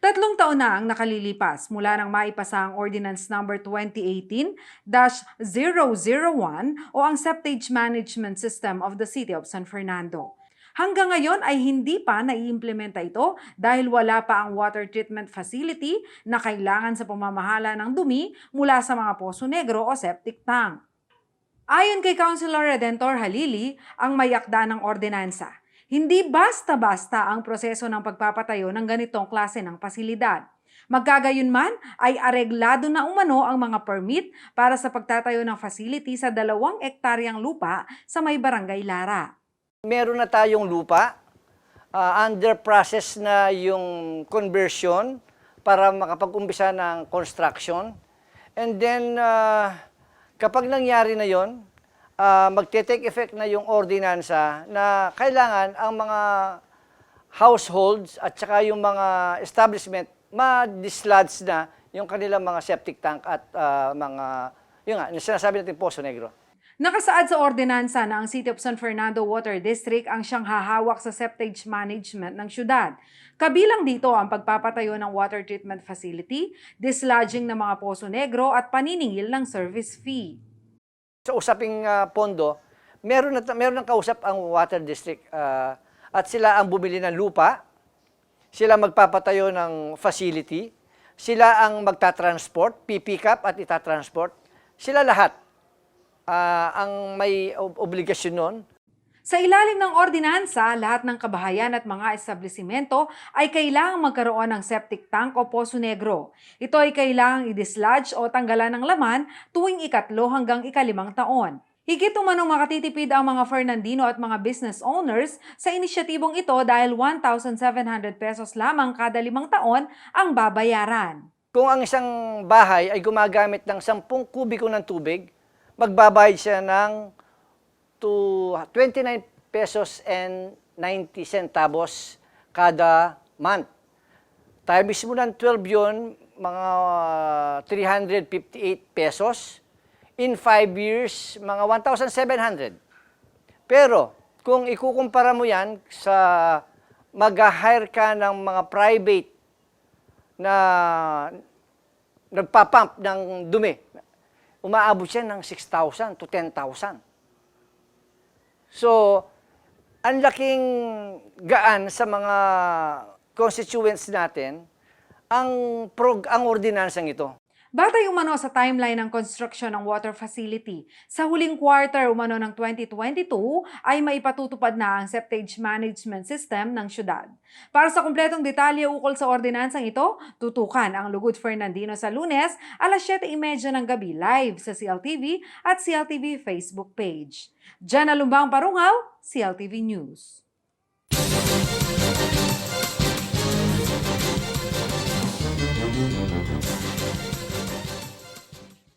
3 taon na ang nakalilipas mula nang maipasa ang Ordinance Number 2018-001 o ang Septage Management System of the City of San Fernando. Hanggang ngayon ay hindi pa naiimplementa ito dahil wala pa ang water treatment facility na kailangan sa pamamahala ng dumi mula sa mga poso negro o septic tank. Ayon kay Councilor Redentor Halili, ang may akda ng ordinansa, hindi basta-basta ang proseso ng pagpapatayo ng ganitong klase ng pasilidad. Magkagayunman ay areglado na umano ang mga permit para sa pagtatayo ng facility sa 2 ektaryang lupa sa may Barangay Lara. Meron na tayong lupa, under process na yung conversion para makapag-umpisa ng construction. And then, kapag nangyari na yon, magte-take effect na yung ordinansa na kailangan ang mga households at saka yung mga establishment ma-dislodge na yung kanilang mga septic tank at yung sinasabi natin Poso Negro. Nakasaad sa ordinansa na ang City of San Fernando Water District ang siyang hahawak sa septage management ng syudad. Kabilang dito ang pagpapatayo ng water treatment facility, dislodging ng mga poso negro at paniningil ng service fee. Sa usaping pondo, meron ng kausap ang Water District at sila ang bumili ng lupa, sila magpapatayo ng facility, sila ang magta-transport, pipick up at itatransport, sila lahat ang may obligasyon nun. Sa ilalim ng ordinansa, lahat ng kabahayan at mga establisimento ay kailangang magkaroon ng septic tank o poso negro. Ito ay kailangang i-dislodge o tanggalan ng laman tuwing 3 hanggang 5 taon. Higit umanong makatitipid ang mga Fernandino at mga business owners sa inisyatibong ito dahil 1,700 pesos lamang kada 5 taon ang babayaran. Kung ang isang bahay ay gumagamit ng 10 kubiko ng tubig, magbabayad siya ng 29 pesos and 90 centavos kada month. Times mo ng 12 yun, mga 358 pesos. In 5 years, mga 1,700. Pero, kung ikukumpara mo yan sa mag-hire ka ng mga private na nagpapump ng dumi, umaabot siya ng 6,000 to 10,000. So, ang laking gaan sa mga constituents natin ang ordinansang ito. Batay umano sa timeline ng construction ng water facility, sa huling quarter umano ng 2022 ay maipatutupad na ang septage management system ng syudad. Para sa kumpletong detalye ukol sa ordinansang ito, tutukan ang Lugod Fernandino sa Lunes, alas 7:30 ng gabi live sa CLTV at CLTV Facebook page. Jana Lumbang Parungaw, CLTV News.